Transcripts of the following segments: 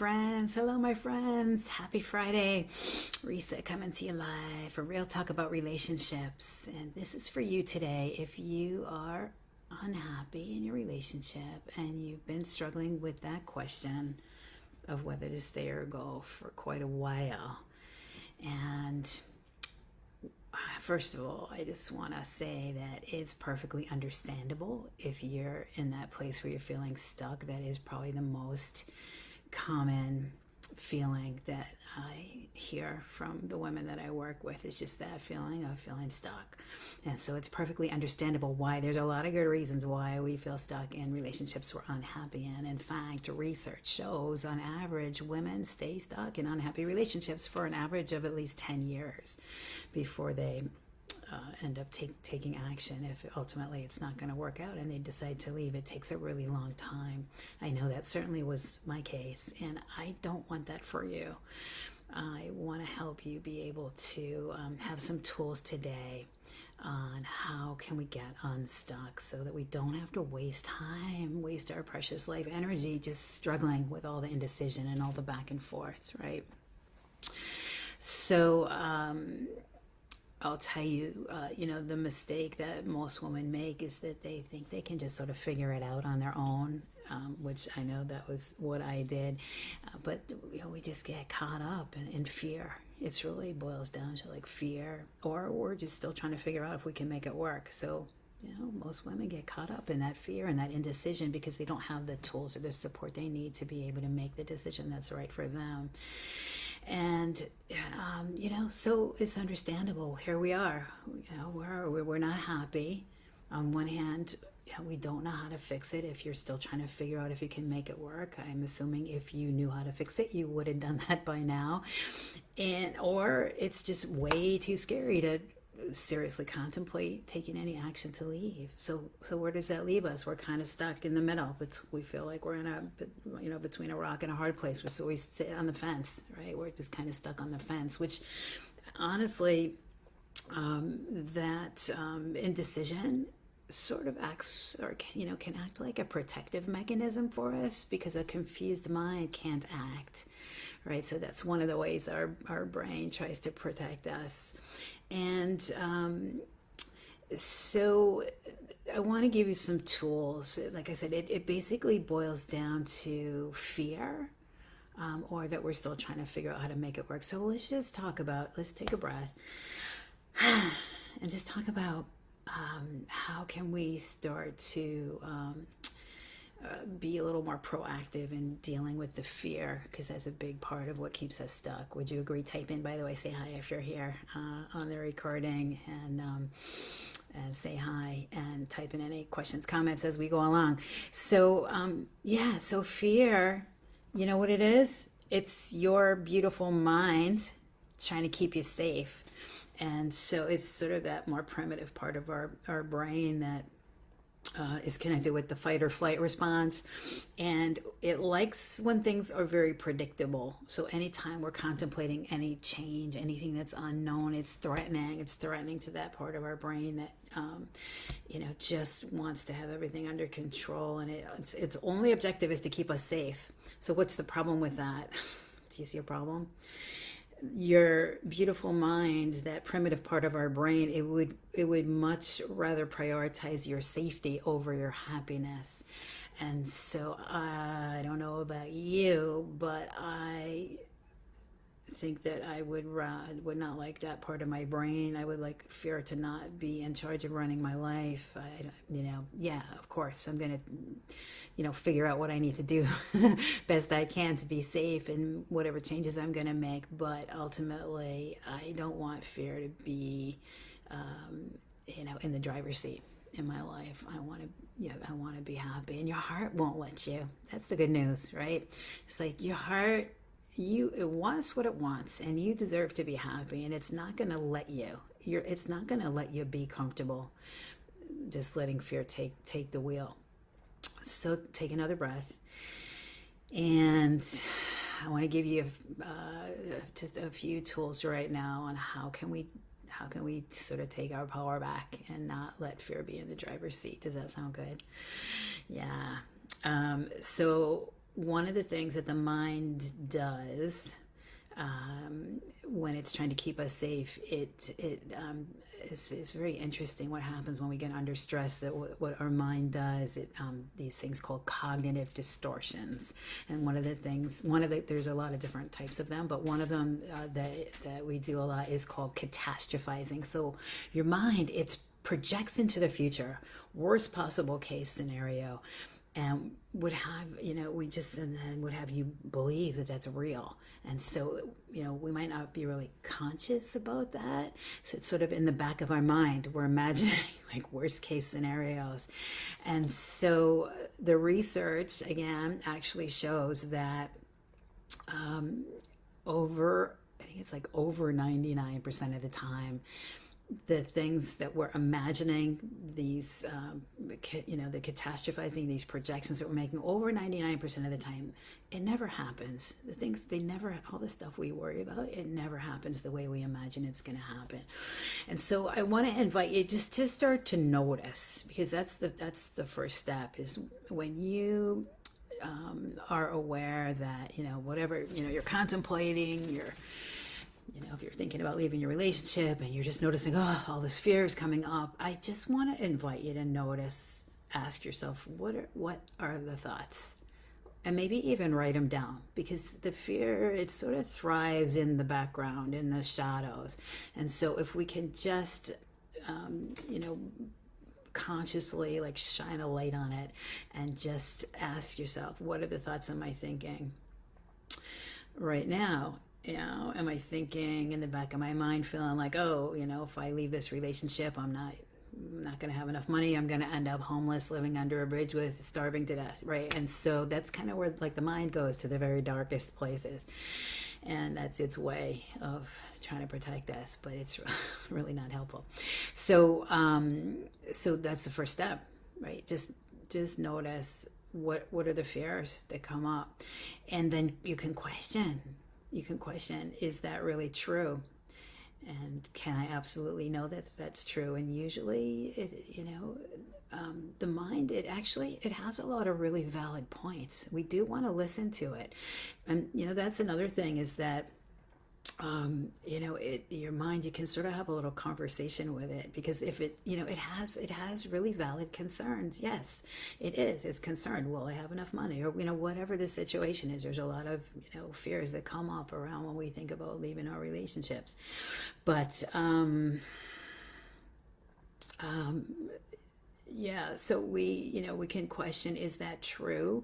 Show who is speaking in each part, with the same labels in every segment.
Speaker 1: friends. Hello, my friends. Happy Friday. Risa coming to you live for Real Talk About Relationships. And this is for you today. If you are unhappy in your relationship and you've been struggling with that question of whether to stay or go for quite a while. And first of all, I just want to say that it's perfectly understandable if you're in that place where you're feeling stuck. That is probably the most common feeling that I hear from the women that I work with. Is just that feeling of feeling stuck. And so it's perfectly understandable why there's a lot of good reasons why we feel stuck in relationships we're unhappy in. In fact, research shows on average women stay stuck in unhappy relationships for an average of at least 10 years before they end up taking action. If ultimately it's not going to work out and they decide to leave, it takes a really long time. I know that certainly was my case, and I don't want that for you. I want to help you be able to have some tools today on how can we get unstuck so that we don't have to waste our precious life energy just struggling with all the indecision and all the back and forth, right? So I'll tell you, the mistake that most women make is that they think they can just sort of figure it out on their own, which I know that was what I did. But we just get caught up in fear. It's really boils down to like fear, or we're just still trying to figure out if we can make it work. So, most women get caught up in that fear and that indecision because they don't have the tools or the support they need to be able to make the decision that's right for them. And, so it's understandable. Here we are, we're not happy. On one hand, we don't know how to fix it. If you're still trying to figure out if you can make it work, I'm assuming if you knew how to fix it, you would have done that by now. Or it's just way too scary to seriously contemplate taking any action to leave. So where does that leave us? We're kind of stuck in the middle. But we feel like we're in between a rock and a hard place. So we sit on the fence, right? We're just kind of stuck on the fence, which honestly, that indecision sort of acts or can act like a protective mechanism for us, because a confused mind can't act, right? So that's one of the ways our brain tries to protect us. And so I want to give you some tools. Like I said, it basically boils down to fear, or that we're still trying to figure out how to make it work. So let's take a breath and just talk about how can we start to be a little more proactive in dealing with the fear, because that's a big part of what keeps us stuck. Would you agree? Type in, by the way, say hi if you're here on the recording, and say hi and type in any questions, comments as we go along. So so fear, you know what it is? It's your beautiful mind trying to keep you safe. And so it's sort of that more primitive part of our brain that is connected with the fight or flight response. And it likes when things are very predictable. So anytime we're contemplating any change, anything that's unknown, it's threatening. It's threatening to that part of our brain that, just wants to have everything under control. And its only objective is to keep us safe. So what's the problem with that? Do you see a problem? Your beautiful mind, that primitive part of our brain, it would much rather prioritize your safety over your happiness. And so I don't know about you, but I think that I would not like that part of my brain. I would like fear to not be in charge of running my life. Of course, I'm going to, figure out what I need to do best I can to be safe and whatever changes I'm going to make. But ultimately, I don't want fear to be, in the driver's seat in my life. I want to be happy, and your heart won't let you. That's the good news, right? It's like your heart, it wants what it wants, and you deserve to be happy, and it's not going to let you. It's not going to let you be comfortable. Just letting fear take the wheel. So take another breath, and I want to give you just a few tools right now on how can we sort of take our power back and not let fear be in the driver's seat. Does that sound good? Yeah. So one of the things that the mind does when it's trying to keep us safe, it is very interesting what happens when we get under stress. That what our mind does, these things called cognitive distortions. And there's a lot of different types of them, but one of them that we do a lot is called catastrophizing. So your mind, it projects into the future, worst possible case scenario, and would have and then would have you believe that that's real. And so we might not be really conscious about that, so it's sort of in the back of our mind, we're imagining like worst case scenarios. And so the research again actually shows that I think it's like over 99% of the time, the things that we're imagining, these, the catastrophizing, these projections that we're making, over 99% of the time, it never happens. All the stuff we worry about, it never happens the way we imagine it's going to happen. And so I want to invite you just to start to notice, because that's the first step, is when you are aware that, whatever, you're contemplating, if you're thinking about leaving your relationship and you're just noticing, all this fear is coming up, I just want to invite you to notice, ask yourself, what are the thoughts? And maybe even write them down, because the fear, it sort of thrives in the background, in the shadows. And so if we can just, consciously like shine a light on it and just ask yourself, what are the thoughts am I thinking right now? Am I thinking in the back of my mind, feeling like, if I leave this relationship, I'm not going to have enough money. I'm going to end up homeless, living under a bridge, with starving to death, right? And so that's kind of where like the mind goes to the very darkest places, and that's its way of trying to protect us, but it's really not helpful. So, so that's the first step, right? Just notice what are the fears that come up, and then you can question, is that really true? And can I absolutely know that that's true? And usually the mind, it has a lot of really valid points. We do want to listen to it. And that's another thing, is that your mind, you can sort of have a little conversation with it, because if it has really valid concerns. Yes, it's concerned, will I have enough money, or whatever the situation is. There's a lot of fears that come up around when we think about leaving our relationships. But yeah, so we can question, is that true?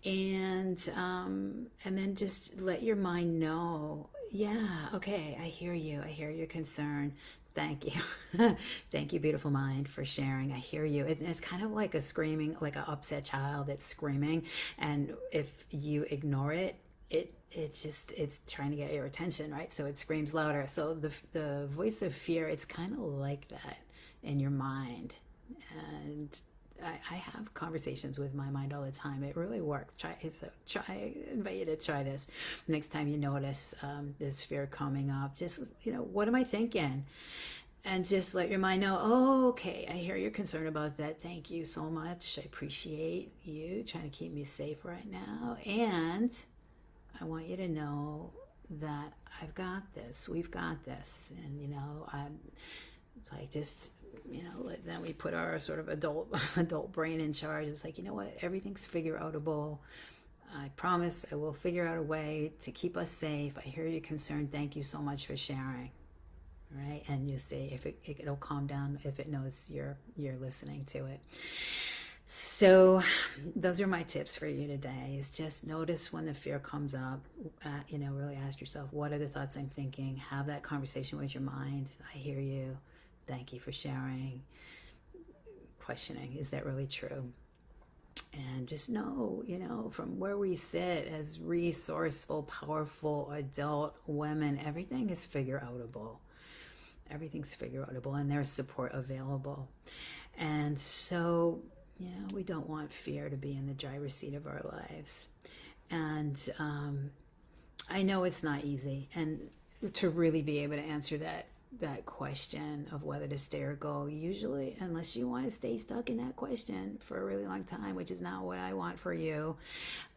Speaker 1: And then just let your mind know, yeah, okay, I hear you. I hear your concern. Thank you. Thank you, beautiful mind, for sharing. I hear you. It's kind of like a screaming, like an upset child that's screaming. And if you ignore it, it's trying to get your attention, right? So it screams louder. So the voice of fear, it's kind of like that in your mind. And I have conversations with my mind all the time. It really works. I invite you to try this next time you notice this fear coming up. Just, what am I thinking? And just let your mind know, okay, I hear your concern about that. Thank you so much. I appreciate you trying to keep me safe right now. And I want you to know that I've got this. We've got this. And, I'm like, just, then we put our sort of adult brain in charge. It's like, what, everything's figure outable. I promise I will figure out a way to keep us safe. I hear your concern. Thank you so much for sharing. Right? And you see if it'll calm down if it knows you're listening to it. So those are my tips for you today, is just notice when the fear comes up, really ask yourself, what are the thoughts I'm thinking? Have that conversation with your mind. I hear you. Thank you for sharing. Questioning, is that really true? And just know, from where we sit as resourceful, powerful adult women, everything is figure outable. Everything's figure outable, and there's support available. And so, we don't want fear to be in the driver's seat of our lives. And I know it's not easy, and to really be able to answer that that question of whether to stay or go, usually, unless you want to stay stuck in that question for a really long time, which is not what I want for you,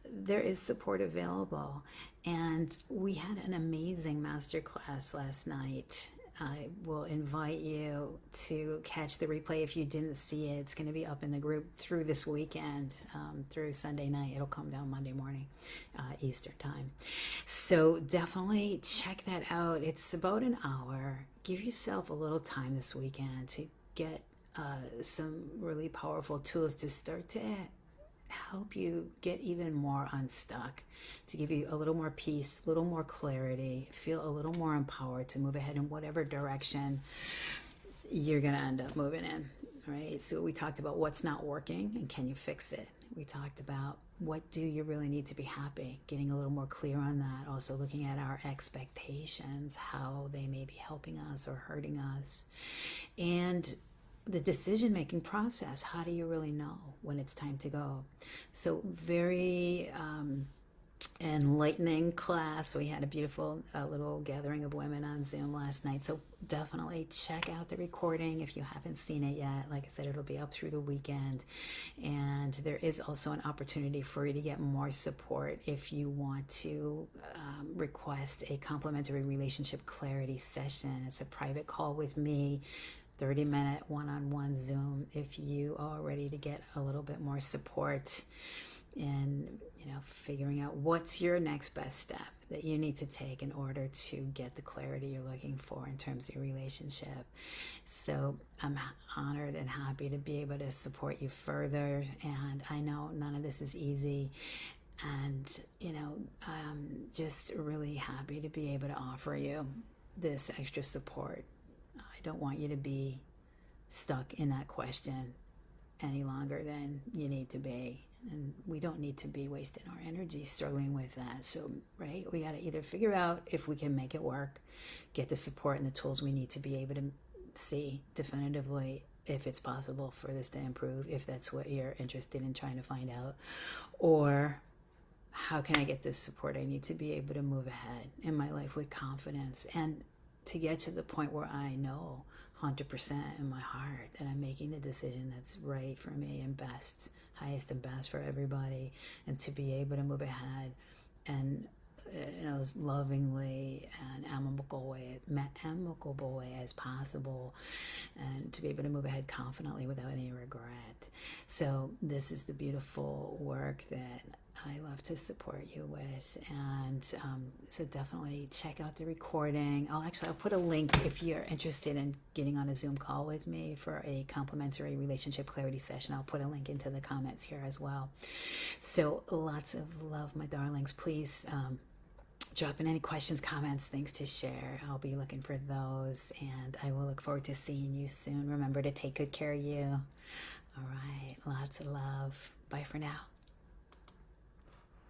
Speaker 1: there is support available. And we had an amazing masterclass last night. I will invite you to catch the replay if you didn't see it. It's going to be up in the group through this weekend, through Sunday night. It'll come down Monday morning, Eastern time. So definitely check that out. It's about an hour. Give yourself a little time this weekend to get some really powerful tools to start to help you get even more unstuck, to give you a little more peace, a little more clarity, feel a little more empowered to move ahead in whatever direction you're going to end up moving in, right? So we talked about what's not working and can you fix it. We talked about what do you really need to be happy, getting a little more clear on that. Also looking at our expectations, how they may be helping us or hurting us. And the decision-making process, how do you really know when it's time to go? So very enlightening class. We had a beautiful little gathering of women on Zoom last night. So definitely check out the recording if you haven't seen it yet. Like I said, it'll be up through the weekend. And there is also an opportunity for you to get more support if you want to request a complimentary relationship clarity session. It's a private call with me, 30-minute one-on-one Zoom if you are ready to get a little bit more support in, figuring out what's your next best step that you need to take in order to get the clarity you're looking for in terms of your relationship. So I'm honored and happy to be able to support you further. And I know none of this is easy. And, I'm just really happy to be able to offer you this extra support. I don't want you to be stuck in that question any longer than you need to be. And we don't need to be wasting our energy struggling with that. So, right, we got to either figure out if we can make it work, get the support and the tools we need to be able to see definitively if it's possible for this to improve, if that's what you're interested in trying to find out, or how can I get this support I need to be able to move ahead in my life with confidence and to get to the point where I know 100% in my heart that I'm making the decision that's right for me and best, highest and best for everybody, and to be able to move ahead and as lovingly and amicable way as possible, and to be able to move ahead confidently without any regret. So this is the beautiful work that I love to support you with. And so definitely check out the recording. I'll put a link if you're interested in getting on a Zoom call with me for a complimentary relationship clarity session. I'll put a link into the comments here as well. So lots of love, my darlings. Please drop in any questions, comments, things to share. I'll be looking for those, and I will look forward to seeing you soon. Remember to take good care of you. All right, lots of love. Bye for now.